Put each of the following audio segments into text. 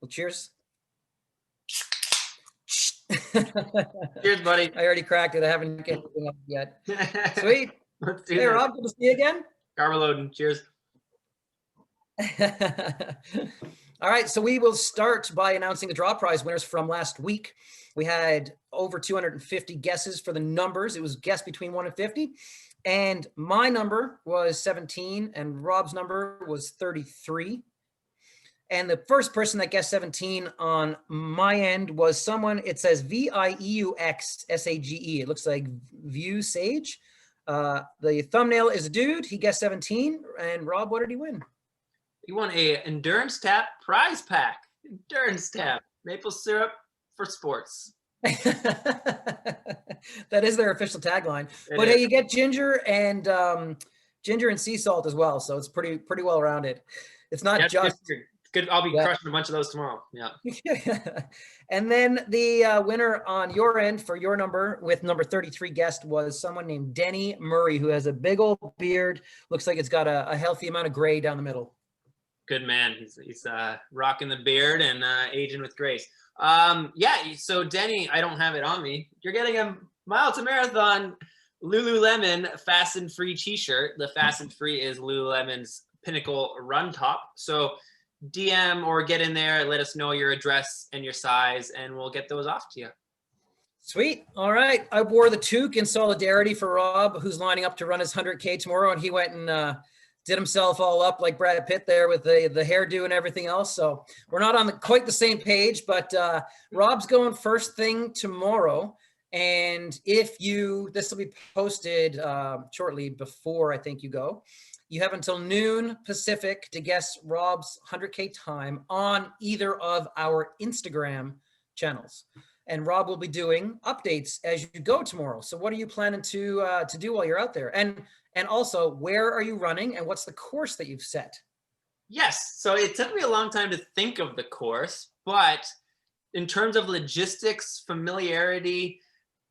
Well, cheers. Cheers, buddy. I already cracked it. I haven't get anything up yet. Sweet. Let's do Hey, this. Rob, good to see you again. Carbo loading. Cheers. All right, so we will start by announcing the draw prize winners from last week. We had over 250 guesses for the numbers. It was guessed between 1 and 50. And my number was 17, and Rob's number was 33. And the first person that guessed 17 on my end was someone, it says VIEUXSAGE. It looks like View Sage. The thumbnail is a dude. He guessed 17. And Rob, what did he win? He won a Endurance Tap prize pack. Endurance Tap. Maple syrup for sports. That is their official tagline. But hey, you get ginger and sea salt as well. So it's pretty well rounded. It's not just... Good. I'll be crushing a bunch of those tomorrow. Yeah. And then the winner on your end for your number with number 33 guest was someone named Denny Murray, who has a big old beard. Looks like it's got a healthy amount of gray down the middle. Good man. He's rocking the beard and aging with grace. Yeah. So Denny, I don't have it on me. You're getting a Mile to Marathon Lululemon Fast and Free t-shirt. The Fast and Free is Lululemon's pinnacle run top. So DM or get in there, let us know your address and your size, and we'll get those off to you. Sweet. All right. I wore the toque in solidarity for Rob, who's lining up to run his 100K tomorrow, and he went and did himself all up like Brad Pitt there with the hairdo and everything else. So we're not on quite the same page, but Rob's going first thing tomorrow. And this will be posted shortly before I think you go. You have until noon Pacific to guess Rob's 100K time on either of our Instagram channels. And Rob will be doing updates as you go tomorrow. So what are you planning to do while you're out there? And also, where are you running and what's the course that you've set? Yes. So it took me a long time to think of the course, but in terms of logistics, familiarity,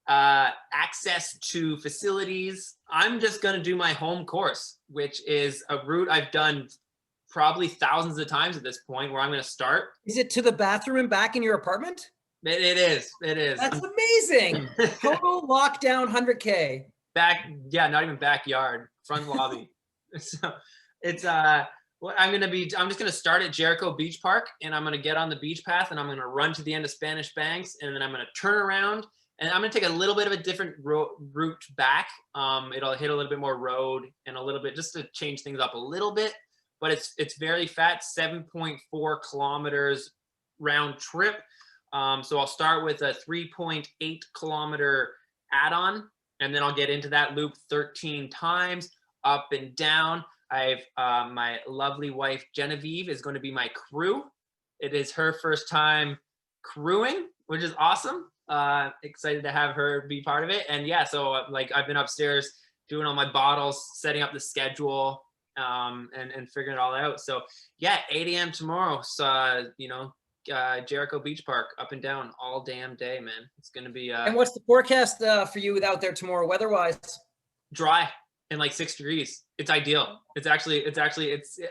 access to facilities, I'm just going to do my home course, which is a route I've done probably thousands of times at this point, where I'm going to start. Is it to the bathroom and back in your apartment? It is. That's amazing. Total lockdown 100K. Back, yeah, not even backyard, front lobby. So it's what I'm just going to start at Jericho Beach Park, and I'm going to get on the beach path, and I'm going to run to the end of Spanish Banks, and then I'm going to turn around. And I'm going to take a little bit of a different route back. It'll hit a little bit more road and a little bit just to change things up a little bit. But it's very fat, 7.4 kilometers round trip. So I'll start with a 3.8 kilometer add-on, and then I'll get into that loop 13 times up and down. I've my lovely wife Genevieve is going to be my crew. It is her first time crewing, which is awesome. Excited to have her be part of it. And yeah, so like I've been upstairs doing all my bottles, setting up the schedule, and figuring it all out. So yeah, 8 a.m. tomorrow. So Jericho Beach Park, up and down all damn day, man. It's gonna be and what's the forecast for you out there tomorrow weather-wise? Dry and like 6 degrees. It's ideal.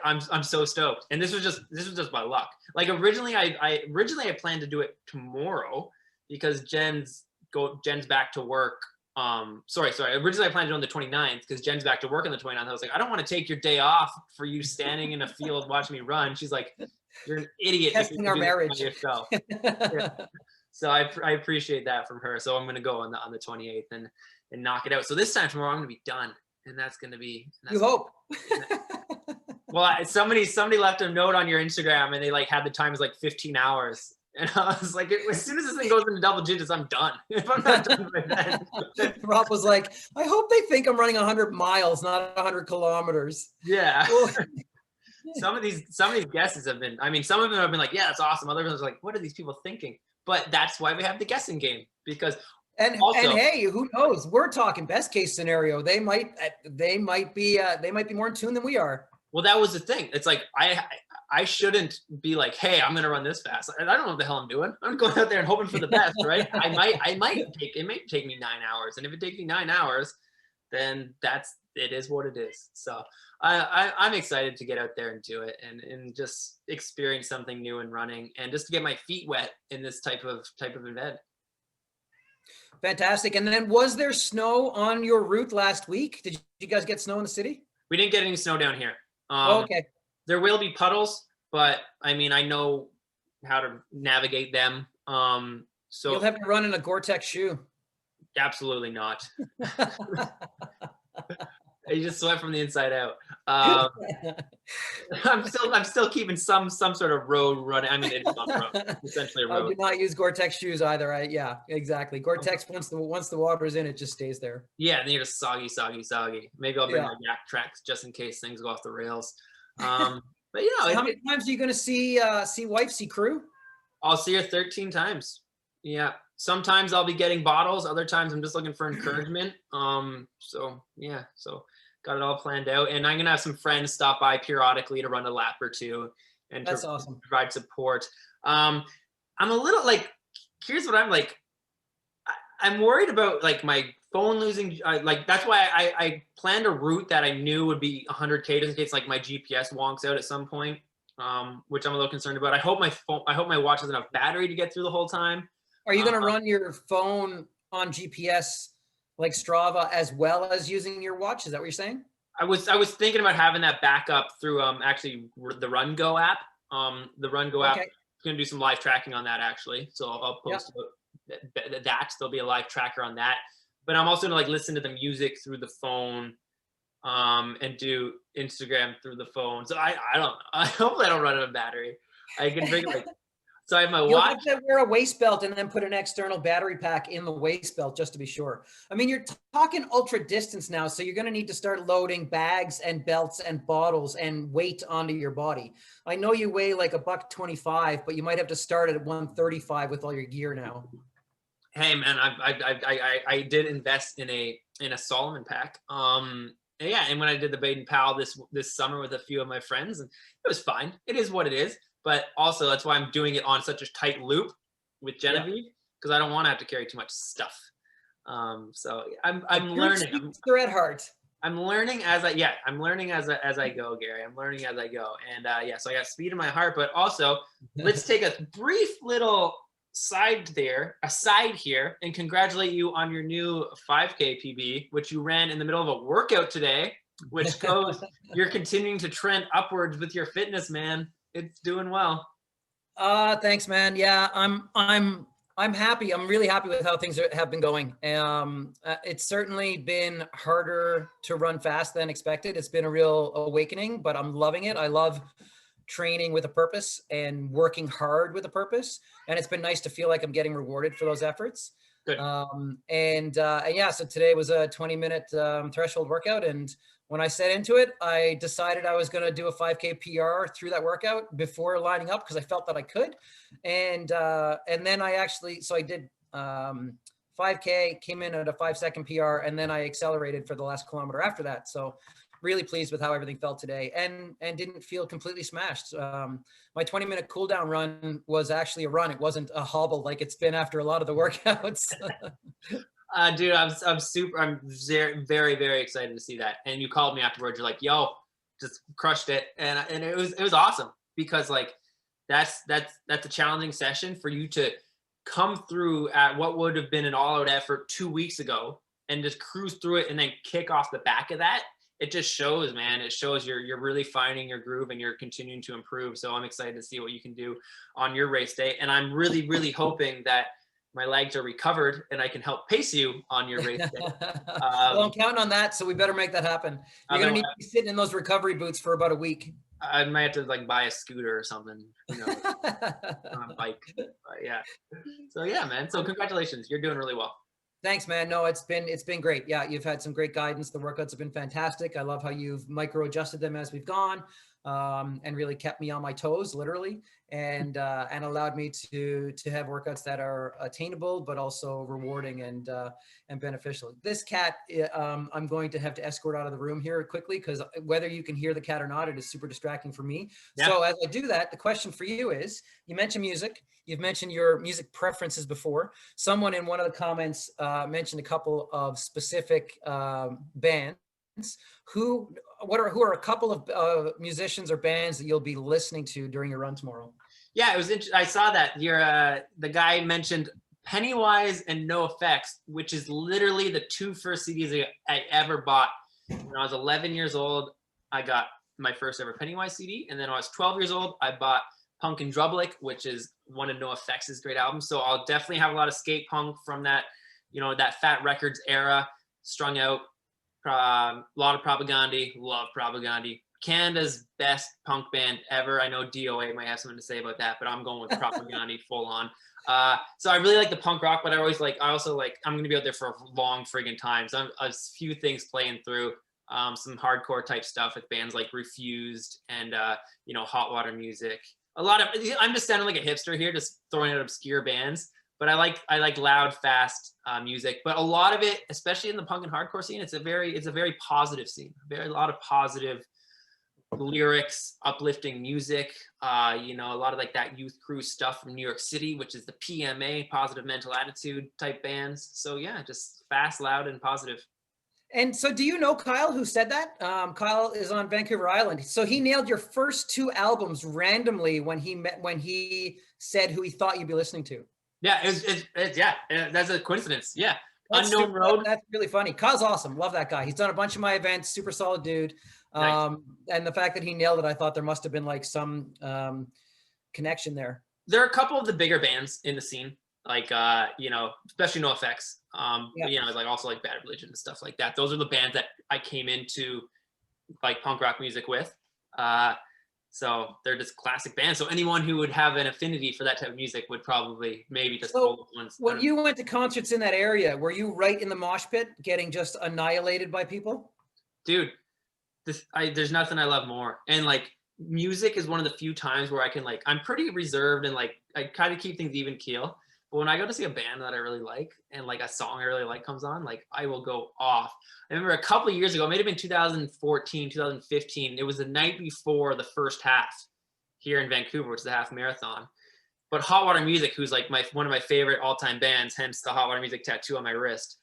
I'm so stoked. And this was just by luck. Like originally I planned to do it tomorrow, because Jen's back to work. Originally I planned it on the 29th because Jen's back to work on the 29th. I was like, I don't want to take your day off for you standing in a field watching me run. She's like, you're an idiot. Testing our marriage. Yourself. Yeah. So I appreciate that from her. So I'm going to go on the 28th and knock it out. So this time tomorrow I'm going to be done. And that's going to be. You hope. Well, somebody left a note on your Instagram and they like had the time as like 15 hours. And I was like, as soon as this thing goes into double digits, I'm done. If I'm not done by then. Rob was like, I hope they think I'm running 100 miles, not 100 kilometers. Yeah. Some of these guesses have been, some of them have been like, yeah, that's awesome. Other ones are like, what are these people thinking? But that's why we have the guessing game, because and hey, who knows? We're talking best case scenario. They might be more in tune than we are. Well, that was the thing. It's like I shouldn't be like, hey, I'm gonna run this fast. I don't know what the hell I'm doing. I'm going out there and hoping for the best, right? It might take me 9 hours, and if it takes me 9 hours, then it is what it is. So I'm excited to get out there and do it and just experience something new in running and just to get my feet wet in this type of event. Fantastic. And then was there snow on your route last week? Did you guys get snow in the city? We didn't get any snow down here. Okay. There will be puddles, but I mean, I know how to navigate them. So you'll have to run in a Gore-Tex shoe. Absolutely not. You just sweat from the inside out. I'm still keeping some sort of road running. I mean, it's not road, essentially a road. I do not use Gore-Tex shoes either. Yeah, exactly. Gore-Tex, once the water's in, it just stays there. Yeah, and they're just soggy. Maybe I'll bring my yak tracks just in case things go off the rails. But so how many times are you going to see wife, see crew? I'll see her 13 times. Yeah. Sometimes I'll be getting bottles. Other times I'm just looking for encouragement. So got it all planned out. And I'm going to have some friends stop by periodically to run a lap or two and that's awesome. Provide support. I'm a little like, here's what I'm like, I'm worried about like my phone losing. Like, that's why I planned a route that I knew would be 100K just in case like my GPS wonks out at some point, which I'm a little concerned about. I hope my watch has enough battery to get through the whole time. Are you going to run your phone on GPS like Strava as well as using your watch? Is that what you're saying? I was thinking about having that backup through actually the Run Go app. The Run Go app is going to do some live tracking on that actually. So I'll post that. There'll be a live tracker on that. But I'm also going to like listen to the music through the phone and do Instagram through the phone. So I don't know. I hope I don't run out of battery. I can bring like. So I have my watch. You'll have to wear a waist belt and then put an external battery pack in the waist belt just to be sure. I mean, you're talking ultra distance now, so you're going to need to start loading bags and belts and bottles and weight onto your body. I know you weigh like $125, but you might have to start at 135 with all your gear now. Hey man, I did invest in a Solomon pack. Yeah, and when I did the Baden Powell this summer with a few of my friends, and it was fine. It is what it is. But also that's why I'm doing it on such a tight loop with Genevieve because I don't want to have to carry too much stuff. So I'm learning. Thread heart. I'm learning as I go, Gary. I'm learning as I go, and so I got speed in my heart. But also, let's take a brief little aside here, and congratulate you on your new 5K PB, which you ran in the middle of a workout today. Which goes, you're continuing to trend upwards with your fitness, man. It's doing well. Thanks, man. Yeah, I'm happy. I'm really happy with how things have been going. It's certainly been harder to run fast than expected. It's been a real awakening, but I'm loving it. I love training with a purpose and working hard with a purpose. And it's been nice to feel like I'm getting rewarded for those efforts. Good. So today was a 20-minute threshold workout. And when I set into it, I decided I was going to do a 5K PR through that workout before lining up because I felt that I could. And then I did 5K, came in at a 5-second PR, and then I accelerated for the last kilometer after that. So really pleased with how everything felt today and didn't feel completely smashed. My 20-minute cool down run was actually a run. It wasn't a hobble like it's been after a lot of the workouts. Dude, I'm very, very excited to see that. And you called me afterwards. You're like, yo, just crushed it. And it was awesome because like, that's a challenging session for you to come through at what would have been an all out effort 2 weeks ago and just cruise through it and then kick off the back of that. It just shows, man. It shows you're really finding your groove and you're continuing to improve. So I'm excited to see what you can do on your race day. And I'm really, really hoping that my legs are recovered and I can help pace you on your race day. Well, I'm counting on that. So we better make that happen. You're going to need to be sitting in those recovery boots for about a week. I might have to like buy a scooter or something, on a bike. But yeah. So yeah, man. So congratulations. You're doing really well. Thanks, man. No, it's been great. Yeah, you've had some great guidance. The workouts have been fantastic. I love how you've micro adjusted them as we've gone, and really kept me on my toes, literally, and allowed me to have workouts that are attainable, but also rewarding and beneficial. This cat, I'm going to have to escort out of the room here quickly because whether you can hear the cat or not, it is super distracting for me. Yeah. So as I do that, the question for you is: you mentioned music. You've mentioned your music preferences before. Someone in one of the comments mentioned a couple of specific bands. who are a couple of musicians or bands that you'll be listening to during your run tomorrow? Yeah, it was interesting. I saw that the guy mentioned Pennywise and No Effects, which is literally the two first CDs I ever bought. When I was 11 years old, I got my first ever Pennywise CD, and then when I was 12 years old, I bought Punk and Drublic, which is one of No Effects' great albums. So I'll definitely have a lot of skate punk from that, that Fat Records era, strung out. A lot of Propaganda, love Propaganda. Canada's best punk band ever. I know DOA might have something to say about that, but I'm going with Propaganda full on. So I really like the punk rock, but I also like, I'm going to be out there for a long friggin' time. So a few things playing through, some hardcore type stuff with bands like Refused and, Hot Water Music. I'm just sounding like a hipster here, just throwing out obscure bands, but I like loud, fast music. But a lot of it, especially in the punk and hardcore scene, it's a very positive scene. A lot of positive lyrics, uplifting music. A lot of like that youth crew stuff from New York City, which is the PMA, Positive Mental Attitude type bands. So yeah, just fast, loud, and positive. And so do you know Kyle, who said that? Kyle is on Vancouver Island. So he nailed your first two albums randomly when he said who he thought you'd be listening to. Yeah, that's a coincidence. Yeah. Unknown Road. That's really funny. Kyle's awesome. Love that guy. He's done a bunch of my events. Super solid dude. Nice. And the fact that he nailed it, I thought there must have been like some connection there. There are a couple of the bigger bands in the scene, like especially No Effects. Like also like Bad Religion and stuff like that. Those are the bands that I came into like punk rock music with. So they're just classic bands. So anyone who would have an affinity for that type of music would probably maybe just pull ones. When you went to concerts in that area, were you right in the mosh pit getting just annihilated by people? Dude, there's nothing I love more. And like music is one of the few times where I can I'm pretty reserved and like I kind of keep things even keel. But when I go to see a band that I really like and like a song I really like comes on, like I will go off. I remember a couple of years ago, it may have been 2014, 2015. It was the night before the first half here in Vancouver, which is the half marathon. But Hot Water Music, who's like one of my favorite all-time bands, hence the Hot Water Music tattoo on my wrist.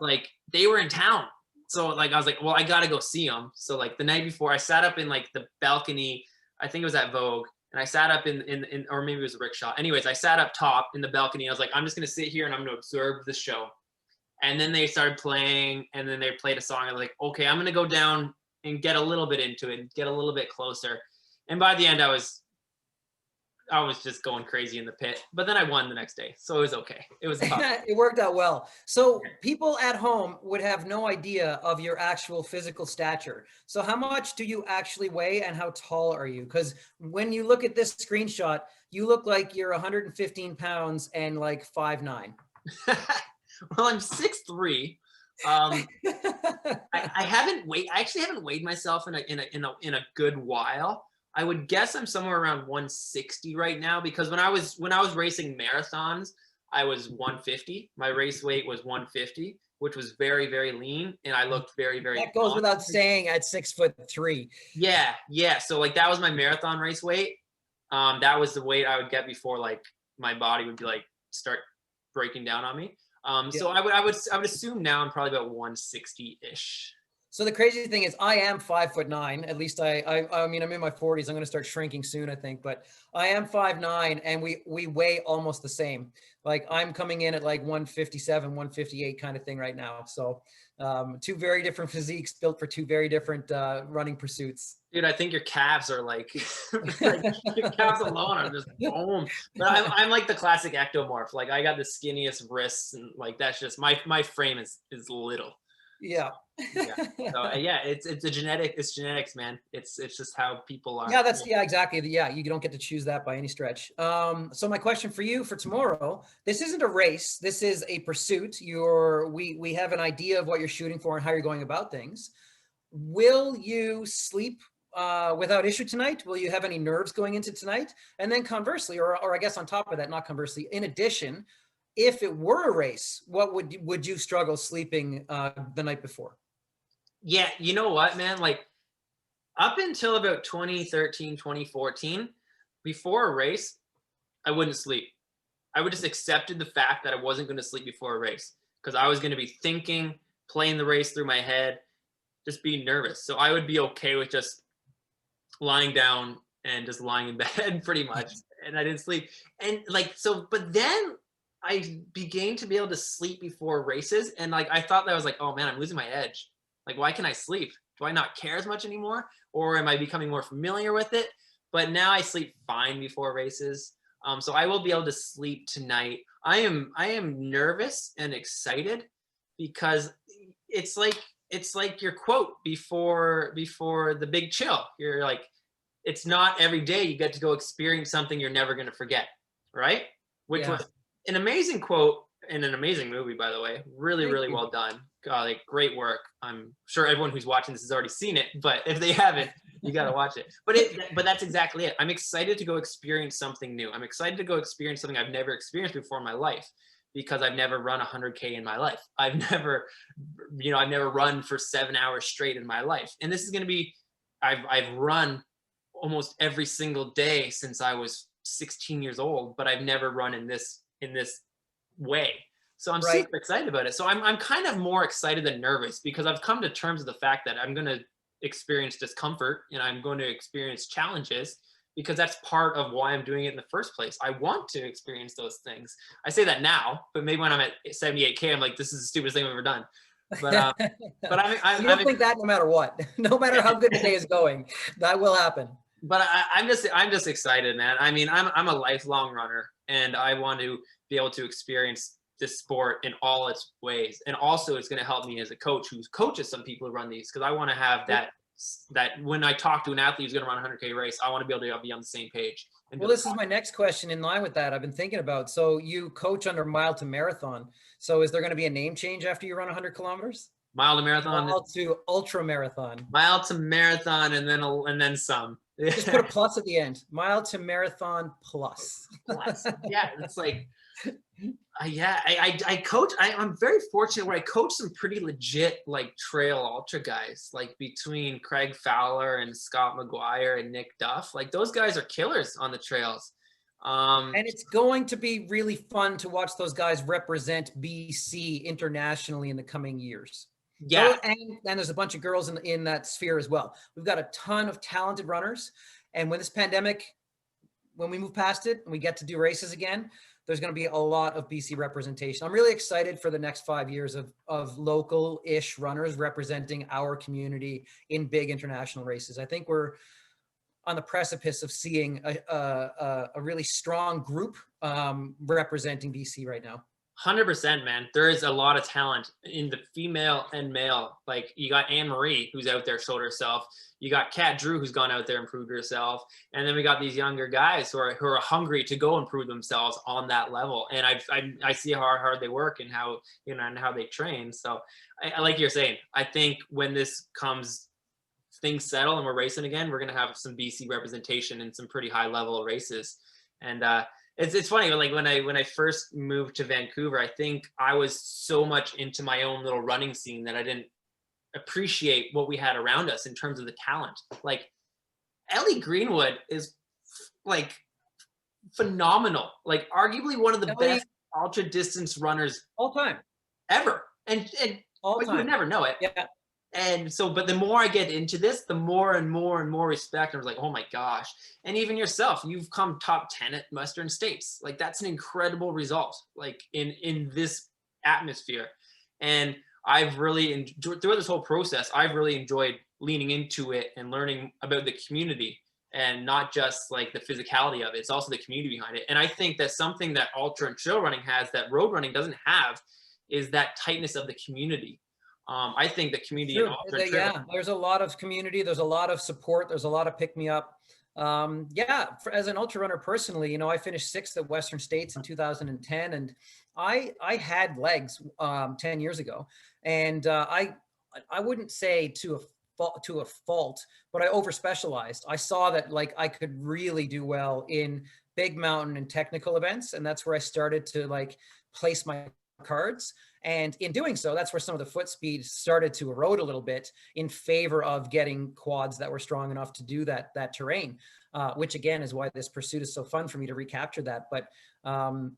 Like they were in town. So like I was like, well, I gotta go see them. So like the night before, I sat up in like the balcony. I think it was at Vogue. And I sat up in or maybe it was a rickshaw. Anyways, I sat up top in the balcony. I was like, I'm just going to sit here and I'm going to observe the show. And then they started playing and then they played a song. I was like, okay, I'm going to go down and get a little bit into it, get a little bit closer. And by the end, I was just going crazy in the pit, but then I won the next day. So it was okay. It was tough. It worked out well. So people at home would have no idea of your actual physical stature. So how much do you actually weigh and how tall are you? Because when you look at this screenshot, you look like you're 115 pounds and like 5'9". Well, I'm 6'3". I actually haven't weighed myself in a good while. I would guess I'm somewhere around 160 right now because when I was racing marathons, I was 150. My race weight was 150, which was very, very lean, and I looked very, very. That goes without saying at 6'3". Yeah. So like that was my marathon race weight. That was the weight I would get before like my body would be like start breaking down on me. So I would assume now I'm probably about 160-ish. So the crazy thing is I am 5'9". At least I mean, I'm in my 40s. I'm going to start shrinking soon, I think, but I am 5'9", and we weigh almost the same. Like I'm coming in at like 157, 158 kind of thing right now. So two very different physiques built for two very different running pursuits. Dude, I think your calves are like, your calves alone are just boom. But I'm like the classic ectomorph. Like I got the skinniest wrists and like, that's just my frame is little. Yeah. So it's genetics, man. It's just how people are. Yeah, exactly. Yeah, you don't get to choose that by any stretch. So my question for you for tomorrow, this isn't a race. This is a pursuit. We have an idea of what you're shooting for and how you're going about things. Will you sleep without issue tonight? Will you have any nerves going into tonight? And then conversely, or I guess on top of that, not conversely, in addition, if it were a race, what would you struggle sleeping the night before? Yeah, you know what, man? Like up until about 2013, 2014, before a race, I wouldn't sleep. I would just accepted the fact that I wasn't going to sleep before a race because I was going to be thinking, playing the race through my head. just being nervous. So I would be okay with just lying down and just lying in bed pretty much. And I didn't sleep. And like, so, but then I began to be able to sleep before races. And like, I thought that I was like, oh man, I'm losing my edge. Like, why can I sleep? Do I not care as much anymore? Or am I becoming more familiar with it? But now I sleep fine before races. So I will be able to sleep tonight. I am nervous and excited because it's like your quote before the big chill. You're like, it's not every day you get to go experience something you're never going to forget, right? Which was an amazing quote in an amazing movie, by the way. Really well done. God, like, great work. I'm sure everyone who's watching this has already seen it, but if they haven't, you got to watch it. But that's exactly it. I'm excited to go experience something new. I'm excited to go experience something I've never experienced before in my life, because I've never run 100K in my life. I've never run for 7 hours straight in my life. And this is going to be, I've run almost every single day since I was 16 years old, but I've never run in this way. So I'm super excited about it. So I'm kind of more excited than nervous, because I've come to terms with the fact that I'm going to experience discomfort and I'm going to experience challenges, because that's part of why I'm doing it in the first place. I want to experience those things. I say that now, but maybe when I'm at 78K, I'm like, this is the stupidest thing I've ever done. But you don't think that no matter what, no matter how good the day is going, that will happen. But I'm just excited, man. I mean, I'm a lifelong runner, and I want to be able to experience this sport in all its ways. And also, it's going to help me as a coach who coaches some people who run these, because I want to have that when I talk to an athlete who's going to run a 100K race, I want to be able to be on the same page. Well, this is my next question in line with that. I've been thinking about, so you coach under mile to marathon. So is there going to be a name change after you run 100 kilometers? Mile to marathon. Mile to ultra marathon. Mile to marathon, and then some. Just put a plus at the end. Mile to marathon plus. Yeah, it's like, I coach. I'm very fortunate where I coach some pretty legit like trail ultra guys, like between Craig Fowler and Scott McGuire and Nick Duff. Like, those guys are killers on the trails. And it's going to be really fun to watch those guys represent BC internationally in the coming years. Yeah. So, and there's a bunch of girls in that sphere as well. We've got a ton of talented runners. And when this pandemic, when we move past it and we get to do races again, there's going to be a lot of BC representation. I'm really excited for the next 5 years of local-ish runners representing our community in big international races. I think we're on the precipice of seeing a really strong group representing BC right now. 100%, man. There is a lot of talent in the female and male. Like, you got Anne Marie, who's out there, showed herself. You got Kat Drew, who's gone out there and proved herself. And then we got these younger guys who are hungry to go and prove themselves on that level. And I see how hard they work and how, and how they train. So I like you're saying, I think when this comes, things settle and we're racing again, we're going to have some BC representation in some pretty high level races. And, it's funny, like when I first moved to Vancouver, I think I was so much into my own little running scene that I didn't appreciate what we had around us in terms of the talent. Like, Ellie Greenwood is like phenomenal, like arguably one of the best ultra distance runners all time ever. And all time. You would never know it. Yeah. And so, but the more I get into this, the more and more and more respect. I was like, oh my gosh. And even yourself, you've come top 10 at Western States. Like, that's an incredible result, like in this atmosphere. And I've really enjoyed, throughout this whole process, I've really enjoyed leaning into it and learning about the community, and not just like the physicality of it. It's also the community behind it. And I think that something that ultra and trail running has that road running doesn't have is that tightness of the community. I think the community, there's a lot of community. There's a lot of support. There's a lot of pick me up. As an ultra runner personally, I finished 6th at Western States in 2010, and I had legs 10 years ago, and I wouldn't say to a fault, but I overspecialized. I saw that like I could really do well in big mountain and technical events, and that's where I started to like place my cards. And in doing so, that's where some of the foot speed started to erode a little bit in favor of getting quads that were strong enough to do that terrain. which again is why this pursuit is so fun for me to recapture that. But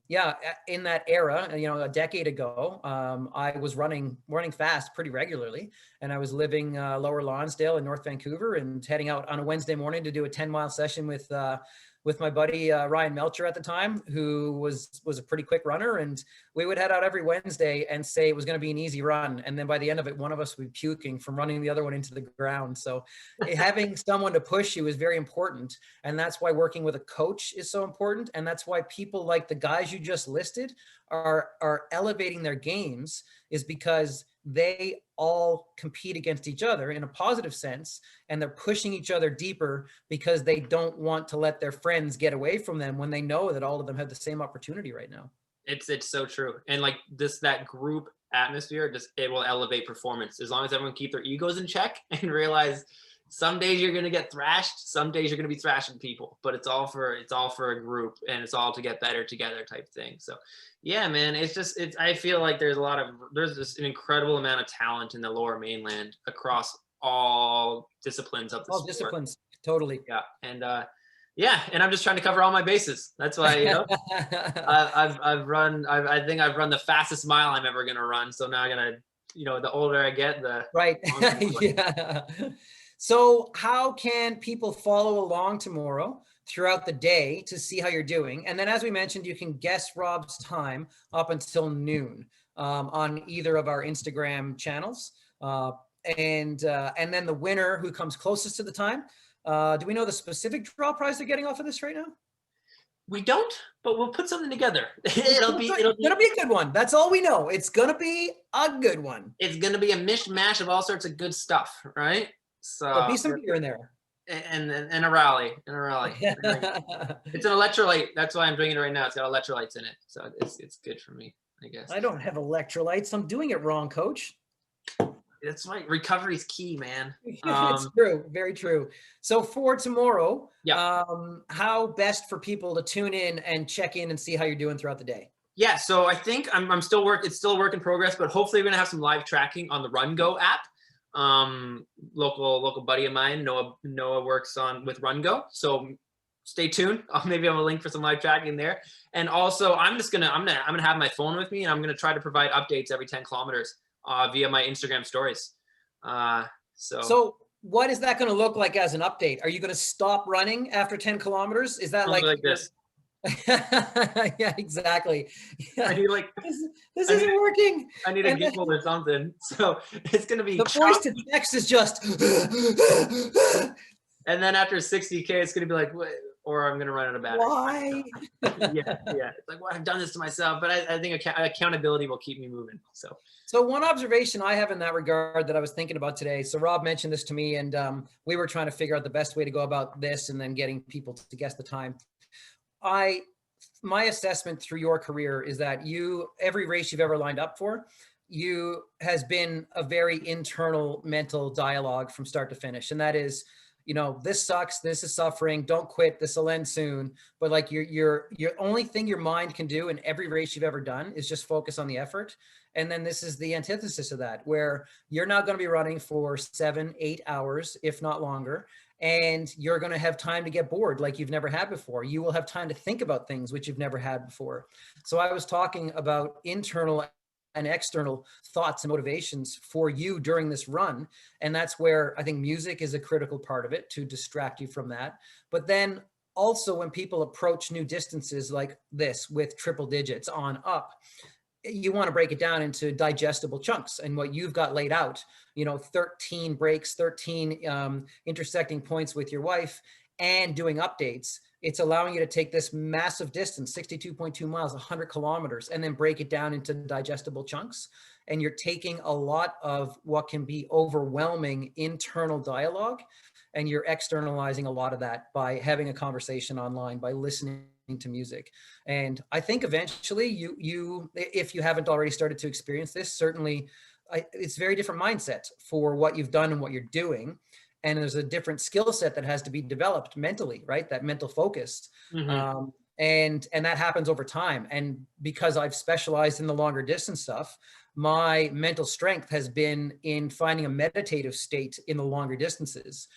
yeah, in that era, you know, a decade ago, I was running fast pretty regularly, and I was living Lower Lonsdale in North Vancouver and heading out on a Wednesday morning to do a 10-mile session with my buddy Ryan Melcher at the time, who was a pretty quick runner, and we would head out every Wednesday and say it was going to be an easy run, and then by the end of it, one of us would be puking from running the other one into the ground. So having someone to push you is very important, and that's why working with a coach is so important, and that's why people like the guys you just listed are elevating their games, is because they all compete against each other in a positive sense, and they're pushing each other deeper because they don't want to let their friends get away from them when they know that all of them have the same opportunity right now. It's so true. And like that group atmosphere, it will elevate performance as long as everyone keep their egos in check and realize some days you're going to get thrashed, some days you're going to be thrashing people, but it's all for a group, and it's all to get better together type thing. So yeah, man, I feel like there's just an incredible amount of talent in the Lower Mainland across all disciplines of the sport. Disciplines, totally. Yeah. And and I'm just trying to cover all my bases. That's why, you know, I think I've run the fastest mile I'm ever going to run. So now I'm going to, you know, the older I get, the right. Yeah. So how can people follow along tomorrow throughout the day to see how you're doing? And then, as we mentioned, you can guess Rob's time up until noon on either of our Instagram channels. And then the winner who comes closest to the time, do we know the specific draw prize they're getting off of this right now? We don't, but we'll put something together. It'll be a good one. That's all we know. It's going to be a good one. It's going to be a mishmash of all sorts of good stuff, right? So there'll be some beer in there. And a rally. It's an electrolyte. That's why I'm drinking it right now. It's got electrolytes in it. So it's good for me, I guess. I don't have electrolytes. I'm doing it wrong, coach. That's right. Recovery's key, man. It's true. Very true. So for tomorrow, yeah. How best for people to tune in and check in and see how you're doing throughout the day? Yeah, so I think it's still a work in progress, but hopefully we're going to have some live tracking on the Run Go app. Local buddy of mine, Noah works with Run Go. So stay tuned. Maybe I'll have a link for some live tracking there. And also I'm gonna have my phone with me, and I'm going to try to provide updates every 10 kilometers. Via my Instagram stories. So what is that going to look like as an update? Are you going to stop running after 10 kilometers? Is that like this? Yeah, exactly. Yeah. I need this isn't working. I need a giggle or something. So it's going to be the voice to text is just. And then after 60K, it's going to be like, or I'm going to run out of battery. Why? yeah. It's like, well, I've done this to myself, but I think accountability will keep me moving. So one observation I have in that regard that I was thinking about today. So Rob mentioned this to me, and we were trying to figure out the best way to go about this, and then getting people to guess the time. My assessment through your career is that every race you've ever lined up for, has been a very internal mental dialogue from start to finish. And that is, you know, this sucks, this is suffering, don't quit, this will end soon. But like your only thing your mind can do in every race you've ever done is just focus on the effort. And then this is the antithesis of that, where you're not going to be running for 7-8 hours, if not longer. And you're going to have time to get bored like you've never had before. You will have time to think about things which you've never had before. So I was talking about internal and external thoughts and motivations for you during this run. And that's where I think music is a critical part of it, to distract you from that. But then also when people approach new distances like this with triple digits on up, you want to break it down into digestible chunks. And what you've got laid out, 13 breaks, 13 intersecting points with your wife, and doing updates. It's allowing you to take this massive distance, 62.2 miles, 100 kilometers, and then break it down into digestible chunks. And you're taking a lot of what can be overwhelming internal dialogue, and you're externalizing a lot of that by having a conversation online, by listening to music. And I think eventually you, if you haven't already started to experience this, certainly it's a very different mindset for what you've done and what you're doing. And there's a different skill set that has to be developed mentally, right? That mental focus. Mm-hmm. And that happens over time. And because I've specialized in the longer distance stuff, my mental strength has been in finding a meditative state in the longer distances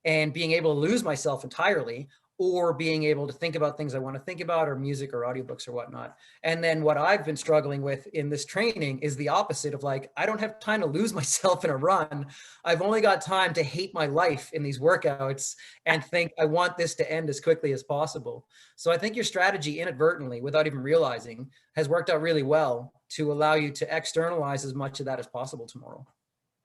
and being able to lose myself entirely or being able to think about things I want to think about, or music or audiobooks or whatnot. And then what I've been struggling with in this training is the opposite of like, I don't have time to lose myself in a run. I've only got time to hate my life in these workouts and think I want this to end as quickly as possible. So I think your strategy inadvertently, without even realizing, has worked out really well to allow you to externalize as much of that as possible tomorrow.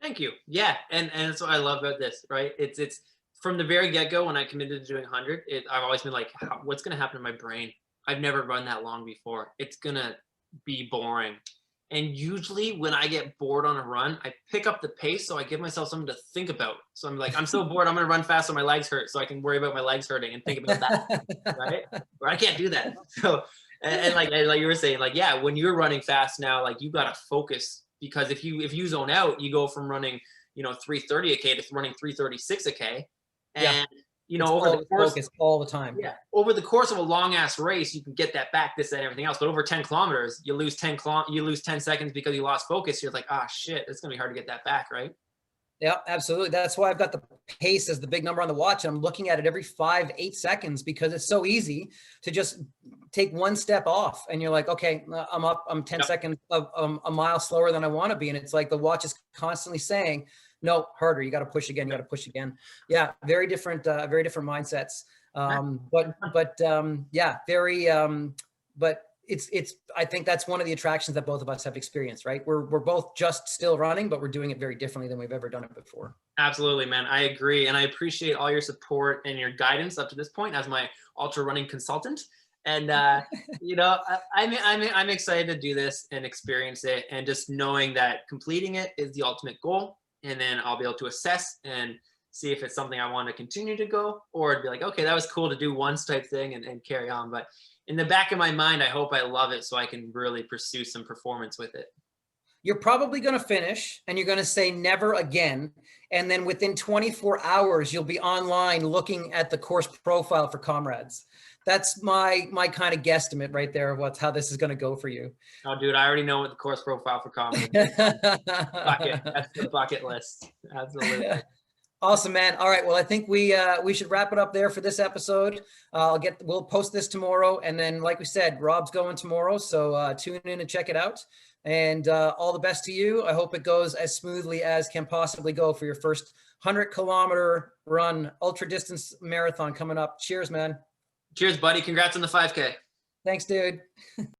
Thank you. Yeah. And that's what I love about this, right? It's from the very get-go when I committed to doing 100, I've always been like, what's going to happen to my brain? I've never run that long before. It's going to be boring. And usually when I get bored on a run, I pick up the pace. So I give myself something to think about. So I'm like, I'm so bored. I'm going to run fast so my legs hurt. So I can worry about my legs hurting and think about that. Right. Or I can't do that. So, and like you were saying, like, yeah, when you're running fast now, like you got to focus, because if you zone out, you go from running, 3:30 a K to running 3:36 a K. And, over the course, focus all the time. Yeah. Over the course of a long ass race, you can get that back, this, that, and everything else. But over 10 kilometers, you lose 10 seconds because you lost focus. You're like, ah, shit, it's going to be hard to get that back. Right. Yeah, absolutely. That's why I've got the pace as the big number on the watch. And I'm looking at it every 5-8 seconds, because it's so easy to just take one step off and you're like, okay, I'm 10 seconds a mile slower than I want to be. And it's like the watch is constantly saying, no, harder. You got to push again. You got to push again. Yeah. Very different mindsets. But it's, I think that's one of the attractions that both of us have experienced, right? We're both just still running, but we're doing it very differently than we've ever done it before. Absolutely, man. I agree. And I appreciate all your support and your guidance up to this point as my ultra running consultant. And, I'm excited to do this and experience it, and just knowing that completing it is the ultimate goal. And then I'll be able to assess and see if it's something I want to continue to go, or it'd be like, okay, that was cool to do once type thing and carry on. But in the back of my mind, I hope I love it so I can really pursue some performance with it. You're probably going to finish and you're going to say never again. And then within 24 hours, you'll be online looking at the course profile for comrades. That's my kind of guesstimate right there of how this is going to go for you. Oh, dude, I already know what the course profile for comrades is. That's the bucket list. Absolutely. Awesome, man. All right. Well, I think we should wrap it up there for this episode. We'll post this tomorrow. And then, like we said, Rob's going tomorrow. So tune in and check it out. And all the best to you. I hope it goes as smoothly as can possibly go for your first 100-kilometer run, ultra distance marathon coming up. Cheers, man. Cheers, buddy. Congrats on the 5K. Thanks, dude.